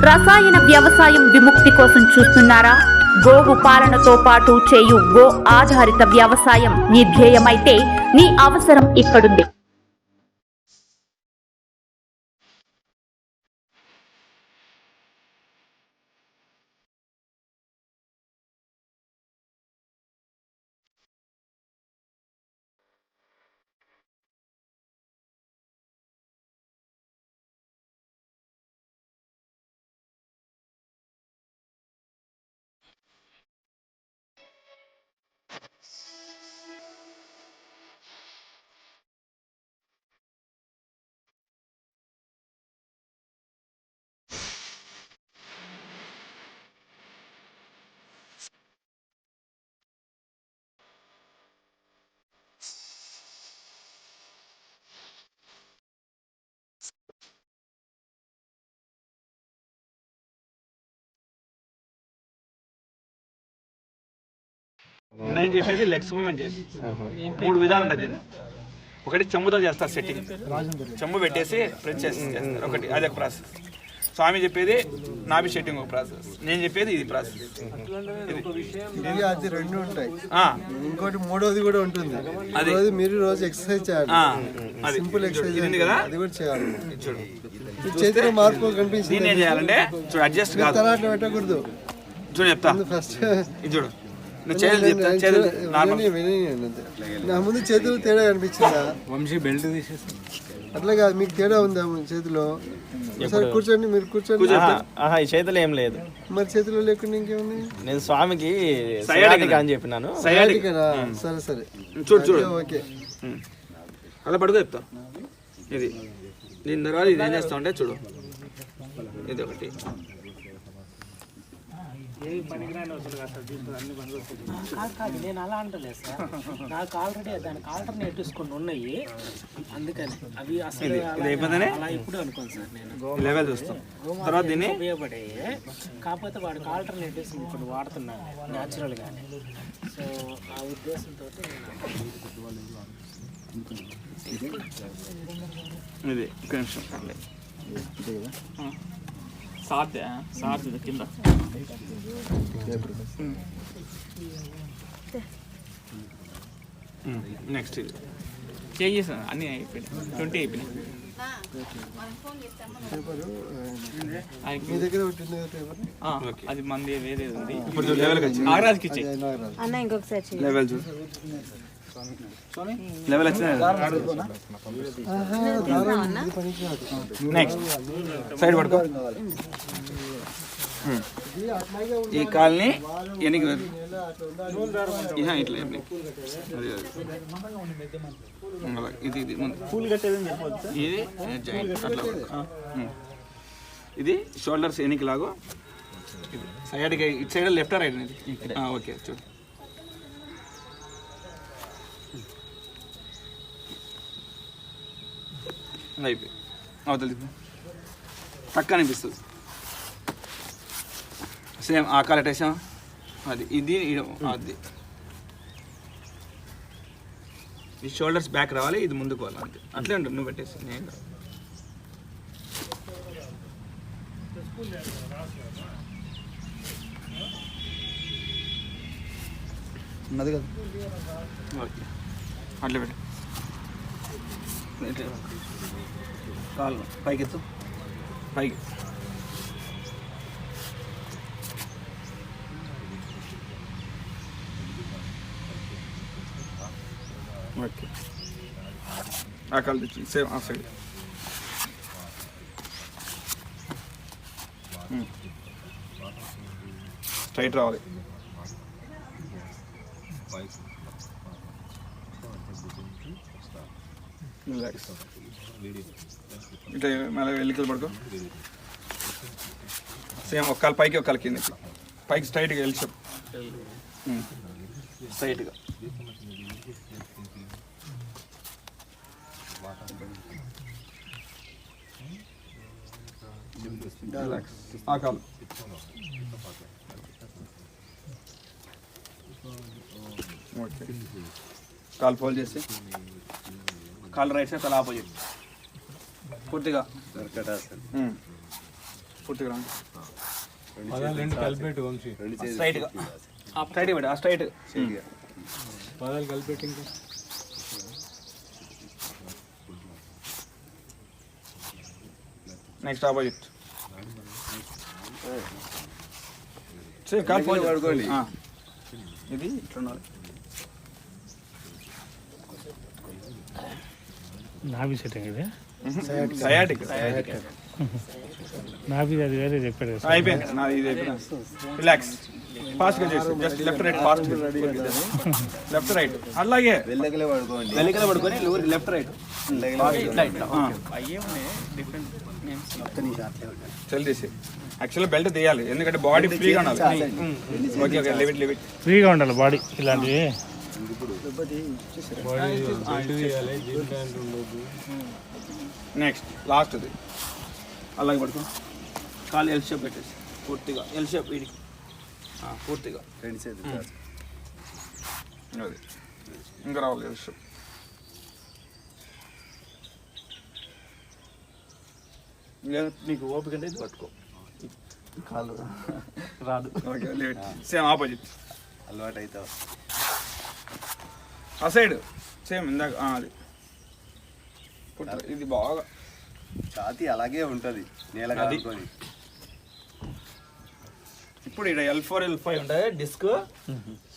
రసాయన వ్యవసాయం విముక్తి కోసం చూస్తున్నారా? గోవు పాలనతో పాటు చేయు గో ఆధారిత వ్యవసాయం నీ ధ్యేయమైతే నీ అవసరం ఇక్కడుంది. నేను చెప్పేది లెగ్స్ మూవ్మెంట్ చేసి 3 విధాలు ఉంటుంది. ఒకటి చెంబుతో చేస్తారు సెట్టింగ్, చెంబు పెట్టేసి ప్రెస్ చేస్తారు ఒకటి, అది ఒక ప్రాసెస్. స్వామి చెప్పేది నాభి సెట్టింగ్ ఒక ప్రాసెస్, నేను చెప్పేది ఇది ప్రాసెస్. అది రెండు ఉంటాయి, ఇంకోటి మూడోది కూడా ఉంటుంది. అది మీరు రోజు ఎక్సర్సైజ్ చేయాలి, సింపుల్ ఎక్సర్సైజ్ కదా, అది కూడా చేయాలి. చూడు చేతిలో మార్పు కనిపించింది. ఏం చేయాలంటే చూడు, అడ్జస్ట్ కాదు, తలాట్లు పెట్టకూడదు. చూడు చెప్తా, ఫస్ట్ ఇది చూడు, నా ముందు చేతులు తేడా కనిపించిందా? వంశీ బెల్ట్ తీసేసి అట్లా కాదు, మీకు తేడా ఉందా చేతిలో? ఒకసారి కూర్చోండి, మీరు కూర్చోండి. ఈ చేతులు ఏం లేదు. మరి చేతిలో లేకుండా ఇంకేముంది? నేను స్వామికి సయాటికా అని చెప్పినాను. సయాటికానా? సరే సరే, చూడు చూడు, ఓకే. ఓకే. అలా పడుకో చెప్తా. ఇది దీని తర్వాత ఇది ఏం చేస్తా ఉంటే చూడు, ఇది ఒకటి నేను అలా అంటలేదు సార్, నాకు ఆల్రెడీ దానికి ఆల్టర్నేటివ్స్ కొన్ని ఉన్నాయి, అందుకని అవి అసలు అలా ఇప్పుడు అనుకోను సార్. నేను లెవెల్ చూస్తాం తర్వాత దీన్ని ఉపయోగపడే, కాకపోతే వాడికి ఆల్టర్నేటివ్స్ కొన్ని వాడుతున్నాను న్యాచురల్ గానే. సో ఆ ఉద్దేశంతో ఇది ఒక నిమిషం సార్ కింద నెక్స్ట్ ఇది చేసాను, అన్నీ అయిపోయినాయి, 20 అయిపోయినాయి. మీ దగ్గర ఉంటుంది పేపర్? అది మంది వేరేది ఉంది. ఇప్పుడు లెవెల్కి వచ్చి నాగరాజ్కి ఇచ్చి లెవెల్ చూసి లెవెల్ వచ్చిన నెక్స్ట్ సైడ్ పడుకో. ఈ కాల్ని ఎనికి ఇట్లా ఇది ఇది ఫుల్ కట్టేది ఇది జాయింట్ అట్లా. ఇది షోల్డర్స్ ఎనికి లాగో, ఇది సైడ్కి ఇటు సైడ్ లెఫ్ట్ రైట్ ఇది. ఓకే చూడు, అయిపోయి అవతలి తక్కువ అనిపిస్తుంది. సేమ్ ఆ కాలు అటేసాం, అది ఇది అది ఈ షోల్డర్స్ బ్యాక్ రావాలి, ఇది ముందుకు పోవాలి, అంతే. అట్లే ఉంటుంది, నువ్వు పెట్టేసి నేను ఉన్నది కదా. ఓకే అట్లే పెట్టు, కాలు పైకి ఎత్తు, పైకి ఓకే. ఆ కాలు తెచ్చి సేమ్ ఆ సైడ్ స్ట్రైట్ రావాలి. ఇట్లా మళ్ళీ వెళ్ళికలు పడుకో. సేమ్ ఒక కాలు పైకి ఒక కాలు కిందకి, పైకి స్ట్రైట్గా వెళ్ళి స్ట్రైట్గా. ఆ కాలు ఓకే. కాలు ఫోల్డ్ చేసి కాలు రైట్ సైడ్, తల ఆపోజిట్ పూర్తిగా పూర్తిగా రాండి పదాలు కలిపెట్టు వంశీ. స్ట్రైట్గా స్ట్రైట్ పెట్టి స్ట్రైట్ పదాలు కలిపెట్టి ఇంకా నెక్స్ట్ ఆపోజిట్ కాల్ పడుకోండి. ఇది ఇట్లా ఉండాలి. నాభి సెట్టింగ్ ఇది సయాటిక్ నాభి అది వేరే చెప్పాడు కదా. అయిపోయింది నాది ఇది అయిపోయింది. రిలాక్స్ ఫాస్ట్గా చేసి just left right fast left right అలాగే వెల్లకలే పడుకొని లెఫ్ట్ రైట్ చల్ తీసి యాక్చువల్గా బెల్ట్ తీయాలి ఎందుకంటే బాడీ ఫ్రీగా ఉండాలి. ఓకే ఓకే లిమిట్ లిమిట్ ఫ్రీగా ఉండాలి బాడీ ఇలాంటివి. నెక్స్ట్ లాస్ట్ అది అలాగే పడుకో కాలు ఎల్ షేప్ పెట్టేసి పూర్తిగా ఎల్ షేప్ వీడికి పూర్తిగా అది ఇంకా రావాలి ఎల్ షేప్. నీకు ఓపిక అంటే ఇది పట్టుకో కాలు రాదు. ఓకే సేమ్ ఆపోజిట్ అలవాటు అవుతావు. ఆ సైడ్ సేమ్ ఇందాక అది ఇది బాగా ఛాతీ అలాగే ఉంటుంది నేల కాదుకొని. ఇప్పుడు ఇక్కడ L4 L5 ఉంటుంది డిస్క్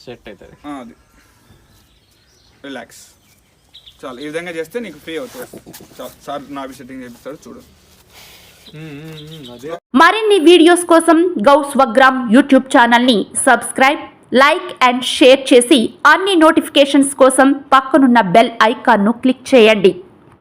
సెట్ అవుతుంది. అది రిలాక్స్ చాలు. ఈ విధంగా చేస్తే నీకు ఫ్రీ అవుతుంది. చాలు సార్ నాభి సెట్టింగ్ చేపిస్తాడు చూడు. మరిన్ని వీడియోస్ కోసం గౌ స్వగ్రామ్ యూట్యూబ్ ఛానల్ని సబ్స్క్రైబ్, లైక్ అండ్ షేర్ చేసి అన్ని నోటిఫికేషన్స్ కోసం పక్కనున్న బెల్ ఐకాన్ను క్లిక్ చేయండి.